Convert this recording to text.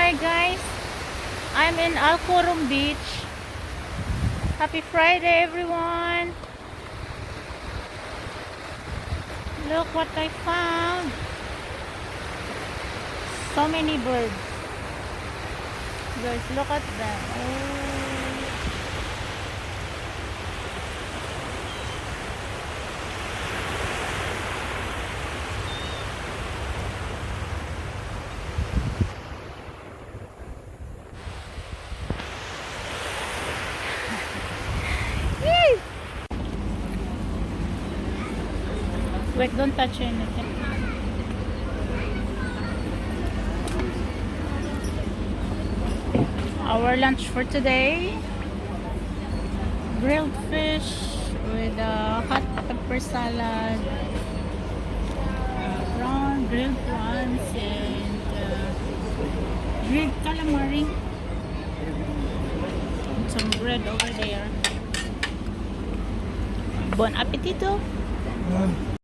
Hi guys, I'm in Qurum Beach. Happy Friday everyone. Look what I found. So many birds. Guys, look at them. Oh. Wait, don't touch anything. Our lunch for today, grilled fish with a hot pepper salad, grilled prawns, and grilled calamari, and some bread over there. Bon appetito!